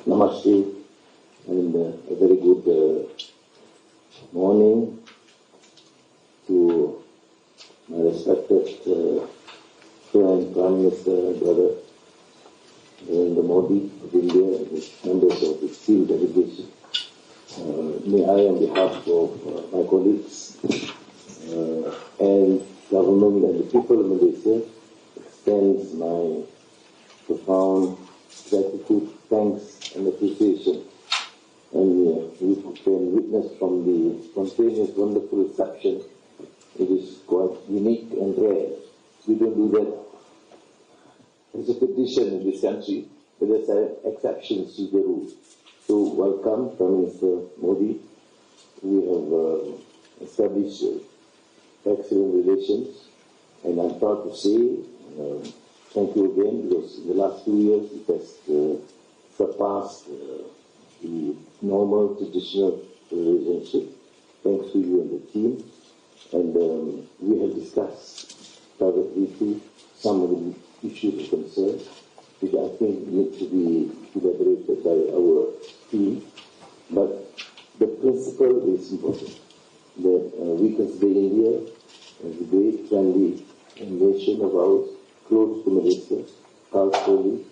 Namaste and a very good morning to my respected friend, Prime Minister, brother Narendra Modi of India and the members of the SEAL delegation. May I, on behalf of my colleagues and government and the people of Malaysia, extend my profound gratitude, thanks and appreciation. And we can witness from the spontaneous, wonderful reception. It is quite unique and rare. We don't do that as a tradition in this country, but there's exceptions to the rule. So welcome, Prime Minister Modi. We have established excellent relations, and I'm proud to say thank you again, because in the last 2 years it has surpassed the normal traditional relationship, thanks to you and the team. And we have discussed privately too some of the issues of concern, which I think need to be elaborated by our team. But the principle is important, that we consider India a great friendly nation of ours, close to Malaysia, culturally,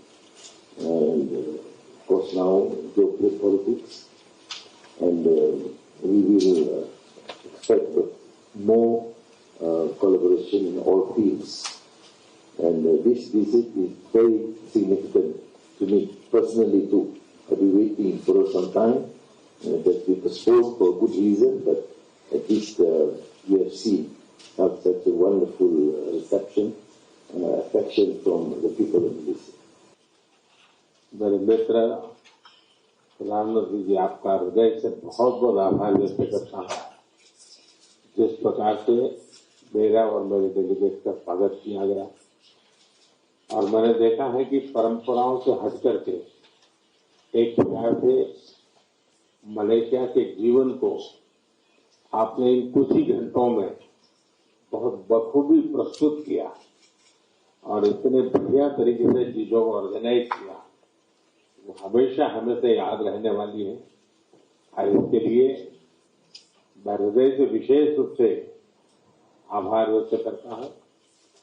and of course now geopolitics, and we will expect more collaboration in all fields. And this visit is very significant to me personally too. I've been waiting for some time, that we postponed for good reason, but at least we have seen such a wonderful reception and affection from the people of Malaysia. मेरे मित्र प्रधानमंत्री जी, आपका हृदय से बहुत बहुत आभार व्यक्त करता हूँ। जिस प्रकार से मेरा और मेरे डेलीगेट का स्वागत किया गया, और मैंने देखा है कि परंपराओं से हट करके एक प्रकार से मलेशिया के जीवन को आपने इन कुछ ही घंटों में बहुत बखूबी प्रस्तुत किया और इतने बढ़िया तरीके से चीजों को ऑर्गेनाइज किया, वो हमेशा हमें से याद रहने वाली है। और इसके लिए मैं हृदय से विशेष रूप से आभार व्यक्त करता हूँ।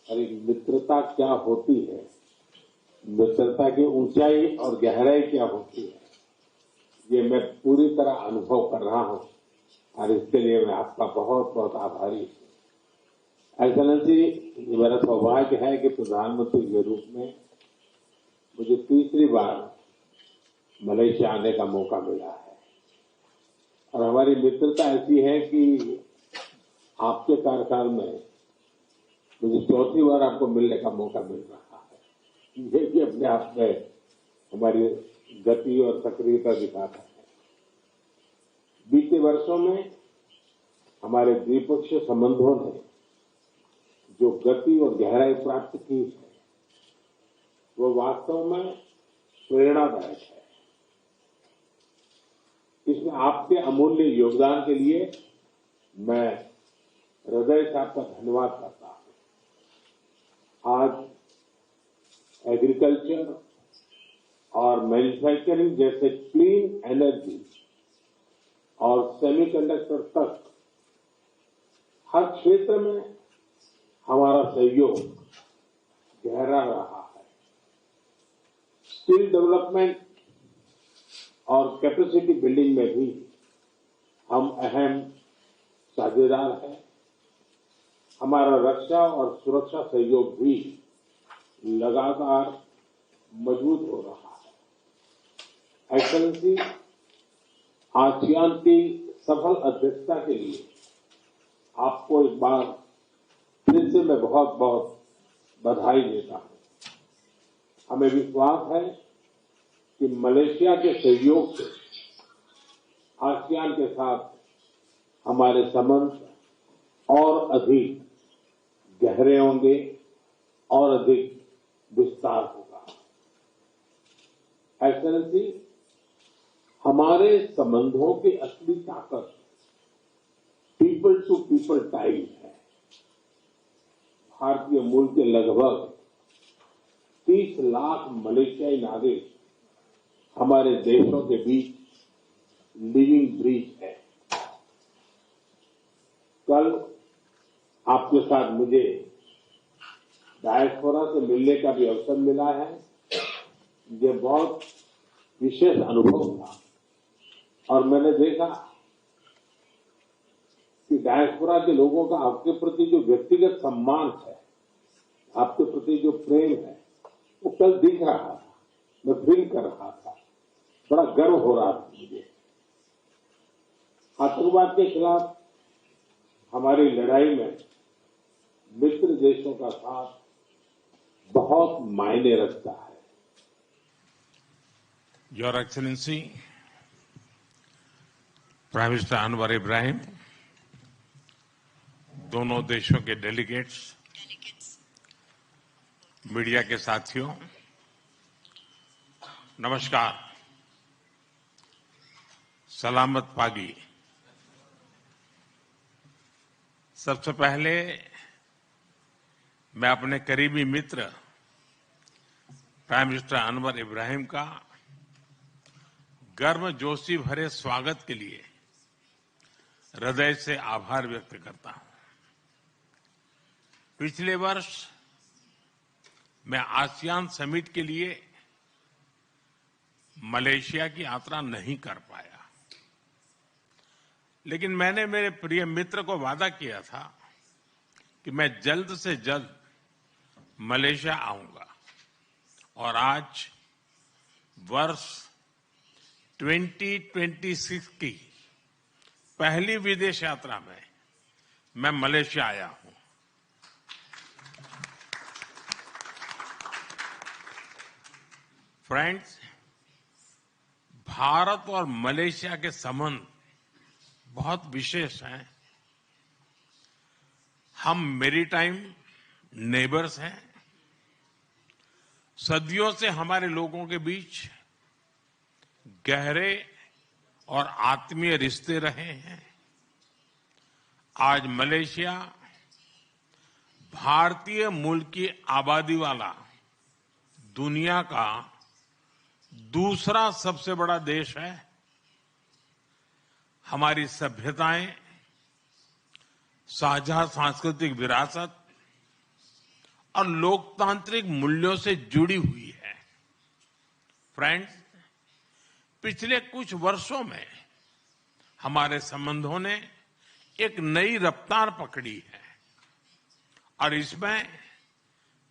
और एक मित्रता क्या होती है, मित्रता की ऊंचाई और गहराई क्या होती है, ये मैं पूरी तरह अनुभव कर रहा हूँ, और इसके लिए मैं आपका बहुत बहुत आभारी हूँ। एक्सेलेंसी, मेरा सौभाग्य है कि प्रधानमंत्री के रूप में मुझे तीसरी बार मलेशिया आने का मौका मिला है, और हमारी मित्रता ऐसी है कि आपके कार्यकाल में मुझे चौथी बार आपको मिलने का मौका मिल रहा है। ये भी अपने आप में हमारी गति और सक्रियता दिखाता है। बीते वर्षों में हमारे द्विपक्षीय संबंधों ने जो गति और गहराई प्राप्त की है, वो वास्तव में प्रेरणादायक है। इसमें आपके अमूल्य योगदान के लिए मैं हृदय से आपका धन्यवाद करता हूं। आज एग्रीकल्चर और मैन्युफैक्चरिंग जैसे क्लीन एनर्जी और सेमीकंडक्टर तक हर क्षेत्र में हमारा सहयोग गहरा रहा है। स्किल डेवलपमेंट और कैपेसिटी बिल्डिंग में भी हम अहम साझेदार हैं। हमारा रक्षा और सुरक्षा सहयोग भी लगातार मजबूत हो रहा है। एक्सेलेंसी, आसियान की सफल अध्यक्षता के लिए आपको एक बार फिर से मैं बहुत बहुत बधाई देता हूं। हमें विश्वास है कि मलेशिया के सहयोग से आसियान के साथ हमारे संबंध और अधिक गहरे होंगे और अधिक विस्तार होगा। एक्सेलेंसी, हमारे संबंधों की असली ताकत पीपल टू पीपल टाइज है। भारतीय मूल के लगभग 30 लाख मलेशियाई नागरिक हमारे देशों के बीच लिविंग ब्रिज है। कल आपके साथ मुझे डायस्पोरा से मिलने का भी अवसर मिला है। ये बहुत विशेष अनुभव था, और मैंने देखा कि डायस्पोरा के लोगों का आपके प्रति जो व्यक्तिगत सम्मान है, आपके प्रति जो प्रेम है, वो कल दिख रहा था, मैं फील कर रहा था। बड़ा गर्व हो रहा था मुझे। आतंकवाद के खिलाफ हमारी लड़ाई में मित्र देशों का साथ बहुत मायने रखता है। Your excellency prime minister Anwar Ibrahim, दोनों देशों के डेलीगेट्स, मीडिया के साथियों, नमस्कार। सलामत पागी। सबसे पहले मैं अपने करीबी मित्र प्राइम मिनिस्टर अनवर इब्राहिम का गर्मजोशी भरे स्वागत के लिए हृदय से आभार व्यक्त करता हूं। पिछले वर्ष मैं आसियान समिट के लिए मलेशिया की यात्रा नहीं कर पाया, लेकिन मैंने मेरे प्रिय मित्र को वादा किया था कि मैं जल्द से जल्द मलेशिया आऊंगा। और आज वर्ष 2026 की पहली विदेश यात्रा में मैं मलेशिया आया हूं। फ्रेंड्स, भारत और मलेशिया के संबंध बहुत विशेष हैं। हम मैरीटाइम नेबर्स हैं। सदियों से हमारे लोगों के बीच गहरे और आत्मीय रिश्ते रहे हैं। आज मलेशिया भारतीय मूल की आबादी वाला दुनिया का दूसरा सबसे बड़ा देश है। हमारी सभ्यताएं, साझा सांस्कृतिक विरासत और लोकतांत्रिक मूल्यों से जुड़ी हुई है। फ्रेंड्स, पिछले कुछ वर्षों में हमारे संबंधों ने एक नई रफ्तार पकड़ी है और इसमें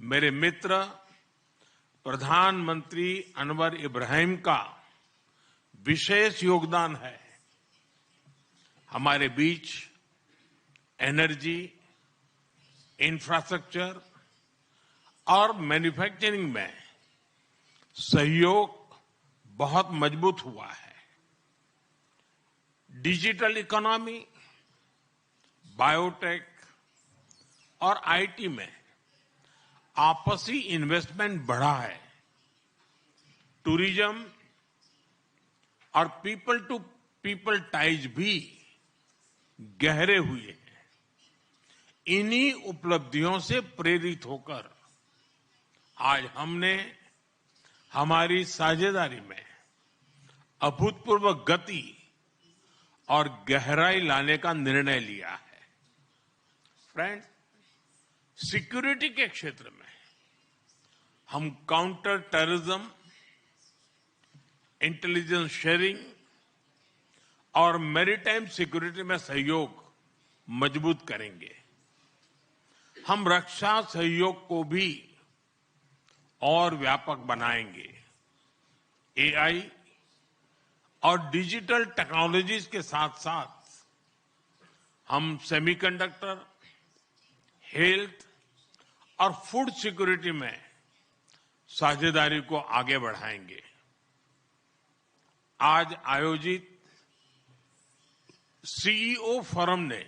मेरे मित्र प्रधानमंत्री अनवर इब्राहिम का विशेष योगदान है। हमारे बीच एनर्जी, इंफ्रास्ट्रक्चर और मैन्युफैक्चरिंग में सहयोग बहुत मजबूत हुआ है। डिजिटल इकोनॉमी, बायोटेक और आईटी में आपसी इन्वेस्टमेंट बढ़ा है। टूरिज्म और पीपल टू पीपल टाइज भी गहरे हुए हैं। इन्हीं उपलब्धियों से प्रेरित होकर आज हमने हमारी साझेदारी में अभूतपूर्व गति और गहराई लाने का निर्णय लिया है। फ्रेंड्स, सिक्योरिटी के क्षेत्र में हम काउंटर टेररिज्म, इंटेलिजेंस शेयरिंग और मैरीटाइम सिक्योरिटी में सहयोग मजबूत करेंगे। हम रक्षा सहयोग को भी और व्यापक बनाएंगे। एआई और डिजिटल टेक्नोलॉजीज के साथ साथ हम सेमीकंडक्टर, हेल्थ और फूड सिक्योरिटी में साझेदारी को आगे बढ़ाएंगे। आज आयोजित सीईओ फोरम ने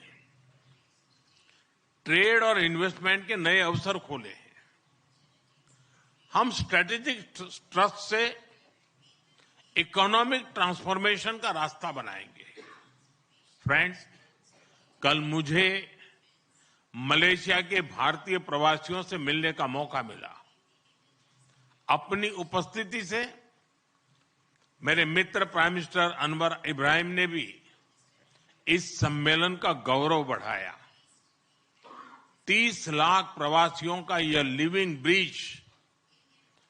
ट्रेड और इन्वेस्टमेंट के नए अवसर खोले हैं। हम स्ट्रेटेजिक ट्रस्ट से इकोनॉमिक ट्रांसफॉर्मेशन का रास्ता बनाएंगे। फ्रेंड्स, कल मुझे मलेशिया के भारतीय प्रवासियों से मिलने का मौका मिला। अपनी उपस्थिति से मेरे मित्र प्राइम मिनिस्टर अनवर इब्राहिम ने भी इस सम्मेलन का गौरव बढ़ाया। 30 लाख प्रवासियों का यह लिविंग ब्रिज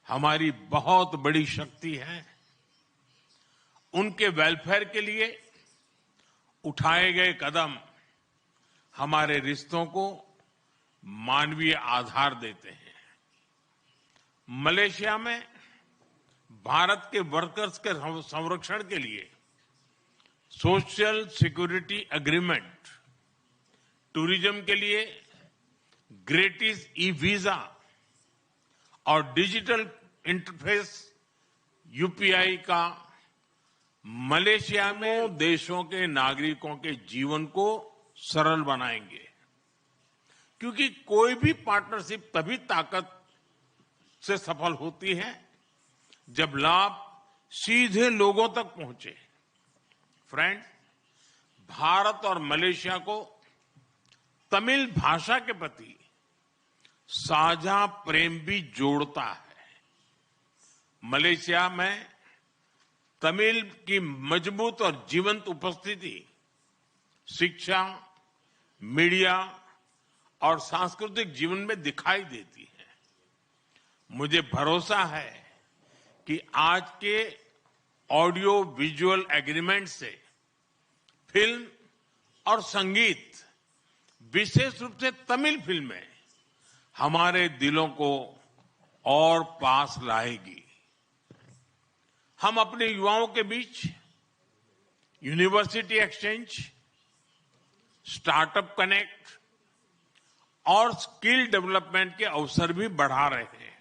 हमारी बहुत बड़ी शक्ति है। उनके वेलफेयर के लिए उठाए गए कदम हमारे रिश्तों को मानवीय आधार देते हैं। मलेशिया में भारत के वर्कर्स के संरक्षण के लिए सोशल सिक्योरिटी एग्रीमेंट, टूरिज्म के लिए ग्रेटिस ई वीजा और डिजिटल इंटरफेस यूपीआई का मलेशिया में देशों के नागरिकों के जीवन को सरल बनाएंगे। क्योंकि कोई भी पार्टनरशिप तभी ताकत से सफल होती है जब लाभ सीधे लोगों तक पहुंचे। फ्रेंड, भारत और मलेशिया को तमिल भाषा के प्रति साझा प्रेम भी जोड़ता है। मलेशिया में तमिल की मजबूत और जीवंत उपस्थिति शिक्षा, मीडिया और सांस्कृतिक जीवन में दिखाई देती है। मुझे भरोसा है कि आज के ऑडियो विजुअल एग्रीमेंट से फिल्म और संगीत, विशेष रूप से तमिल फिल्में, हमारे दिलों को और पास लाएगी। हम अपने युवाओं के बीच यूनिवर्सिटी एक्सचेंज, स्टार्टअप कनेक्ट और स्किल डेवलपमेंट के अवसर भी बढ़ा रहे हैं।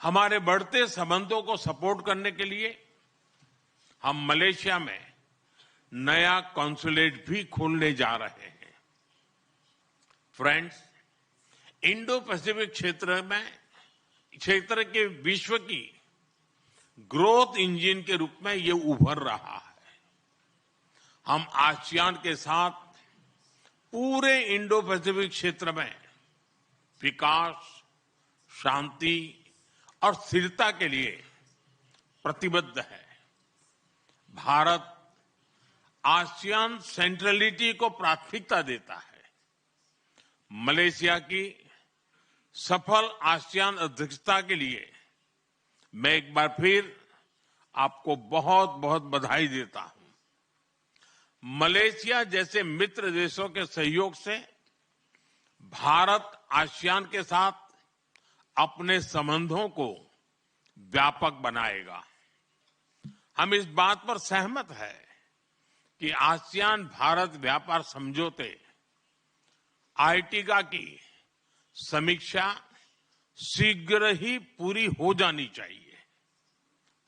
हमारे बढ़ते संबंधों को सपोर्ट करने के लिए हम मलेशिया में नया कॉन्सुलेट भी खोलने जा रहे हैं। फ्रेंड्स, इंडो पैसिफिक क्षेत्र के विश्व की ग्रोथ इंजन के रूप में ये उभर रहा है। हम आसियान के साथ पूरे इंडो पैसिफिक क्षेत्र में विकास, शांति और स्थिरता के लिए प्रतिबद्ध है। भारत आसियान सेंट्रलिटी को प्राथमिकता देता है। मलेशिया की सफल आसियान अध्यक्षता के लिए मैं एक बार फिर आपको बहुत बहुत बधाई देता हूं। मलेशिया जैसे मित्र देशों के सहयोग से भारत आसियान के साथ अपने संबंधों को व्यापक बनाएगा। हम इस बात पर सहमत हैं कि आसियान भारत व्यापार समझौते आर्टिगा की समीक्षा शीघ्र ही पूरी हो जानी चाहिए।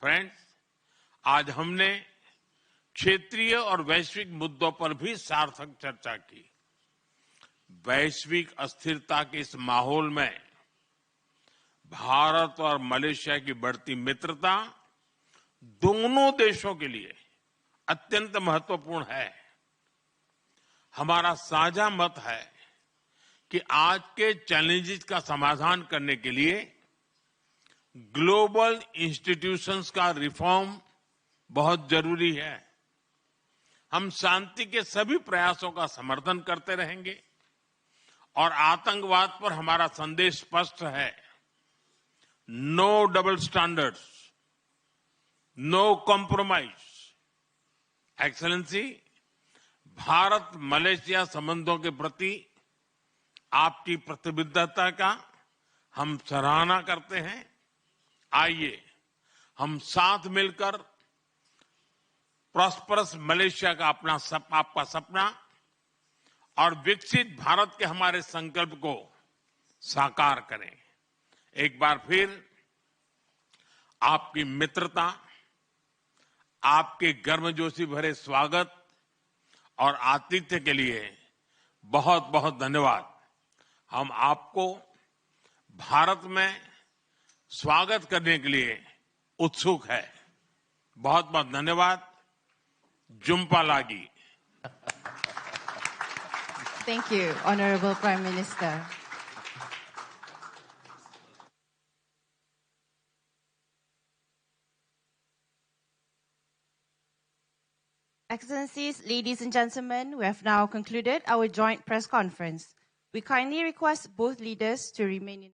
फ्रेंड्स, आज हमने क्षेत्रीय और वैश्विक मुद्दों पर भी सार्थक चर्चा की। वैश्विक अस्थिरता के इस माहौल में भारत और मलेशिया की बढ़ती मित्रता दोनों देशों के लिए अत्यंत महत्वपूर्ण है। हमारा साझा मत है कि आज के चैलेंजेस का समाधान करने के लिए ग्लोबल इंस्टीट्यूशंस का रिफॉर्म बहुत जरूरी है। हम शांति के सभी प्रयासों का समर्थन करते रहेंगे और आतंकवाद पर हमारा संदेश स्पष्ट है। No double standards, no compromise. Excellency, Bharat Malaysia संबंधों के प्रति आपकी प्रतिबद्धता का हम सराहना करते हैं। आइए हम साथ मिलकर प्रॉस्परस मलेशिया का आपका सपना और विकसित भारत के हमारे संकल्प को साकार करें। एक बार फिर आपकी मित्रता, आपके गर्मजोशी भरे स्वागत और आतिथ्य के लिए बहुत बहुत धन्यवाद। हम आपको भारत में स्वागत करने के लिए उत्सुक है। बहुत बहुत धन्यवाद। जुम्पा लागी। Thank you, Honorable Prime Minister. Excellencies, ladies and gentlemen, we have now concluded our joint press conference. We kindly request both leaders to remain in